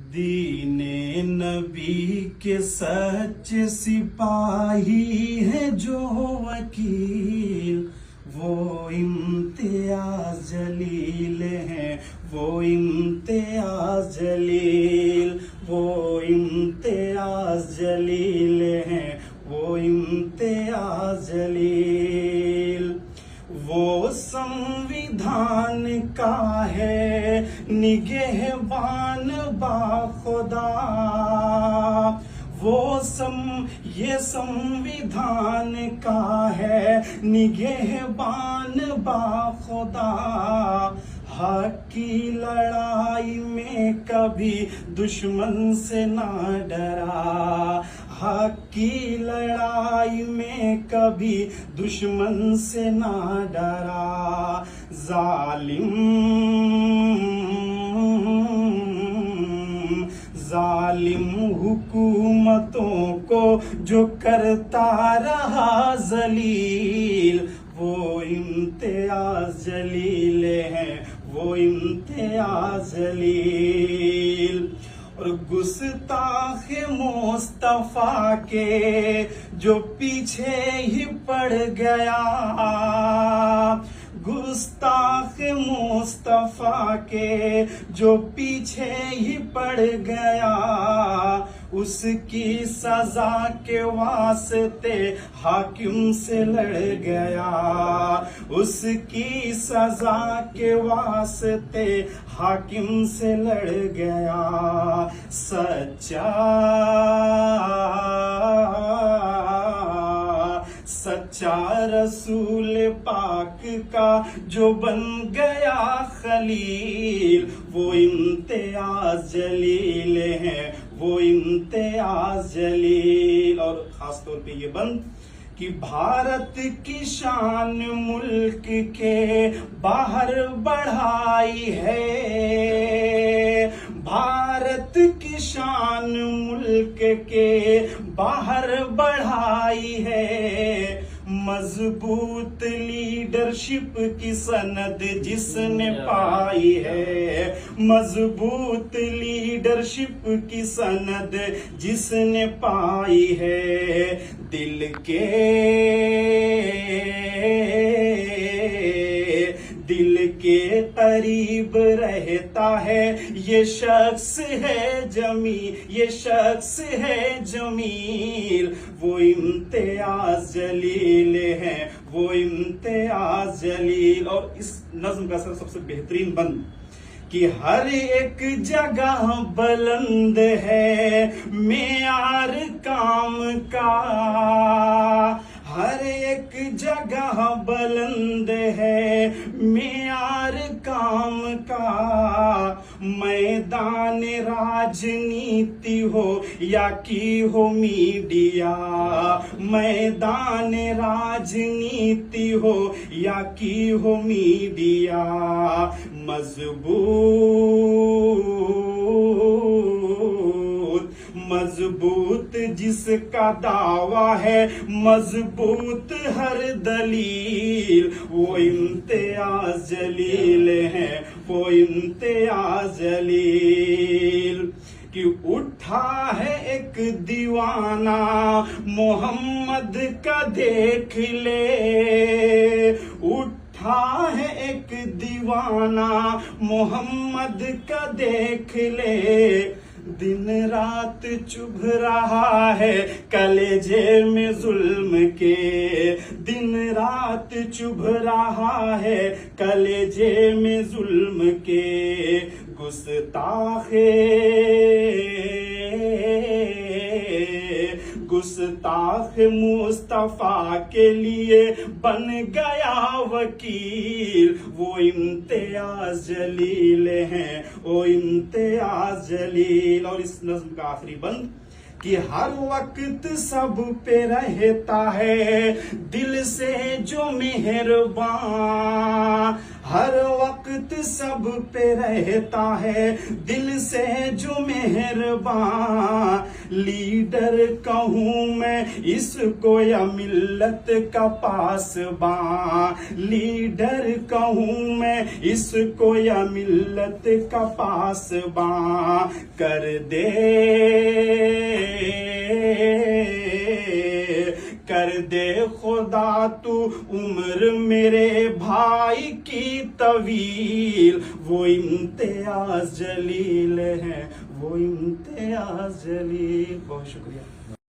दीने नबी के सच्चे सिपाही है जो वकील, वो इम्तियाज जलील है, वो इम्तियाज जलील, वो इम्तियाज जलील है, वो इम्तियाज जलील। वो संविधान का है निगहबान बाखुदा, ये संविधान का है निगहबान बाखुदा। हक की लड़ाई में कभी दुश्मन से ना डरा, हक की लड़ाई में कभी दुश्मन से ना डरा। जालिम हुकूमतों को जो करता रहा जलील, वो इम्तियाज जलील है, वो इम्तियाज जलील। और गुस्ताखे मुस्तफा के जो पीछे ही पड़ गया, गुस्ताख मुस्तफा के जो पीछे ही पड़ गया, उसकी सजा के वास्ते हाकिम से लड़ गया, उसकी सजा के वास्ते हाकिम से लड़ गया। सच्चा रसूल पाक का जो बन गया खलील, वो इम्तियाज जलील है, वो इम्तियाज जलील। और खास तौर पे ये बंद कि भारत की शान मुल्क के बाहर बढ़ाई है, भारत की शान मुल्क के बाहर बढ़ाई है। मजबूत लीडरशिप की सनद जिसने पाई है, मजबूत लीडरशिप की सनद जिसने पाई है। दिल के करीब रहता है ये शख्स है ये शख्स है जमील, वो इम्तियाज जलील है, वो इम्तियाज जलील। और इस नज्म का सबसे बेहतरीन बंद कि हर एक जगह बुलंद है मेयार काम का, हर एक जगह बुलंद है मेयार काम का। मैदान राजनीति हो या की हो मीडिया, मैदान राजनीति हो या की हो मीडिया। मजबूत जिसका दावा है, मजबूत हर दलील, वो इम्तियाज जलील है, वो इम्तियाज जलील। कि उठा है एक दीवाना मोहम्मद का देख ले, उठा है एक दीवाना मोहम्मद का देख ले। दिन रात चुभ रहा है कलेजे में जुल्म के, दिन रात चुभ रहा है कलेजे में जुल्म के। गुस्ताख मुस्तफा के लिए बन गया वकील, वो इम्तियाज जलील है, वो इम्तियाज जलील। और इस नज्म का आखिरी बंद कि हर वक्त सब पे रहता है दिल से जो मेहरबान, हर वक्त सब पे रहता है दिल से जो मेहरबान। लीडर कहूँ मैं इसको या मिल्लत का पासबान। लीडर कहूँ मैं इसको या मिल्लत का पासबान। कर दे खुदा तू उम्र मेरे भाई की तवील। वो इम्तियाज जलील है, वो इम्तियाज जलील। बहुत शुक्रिया।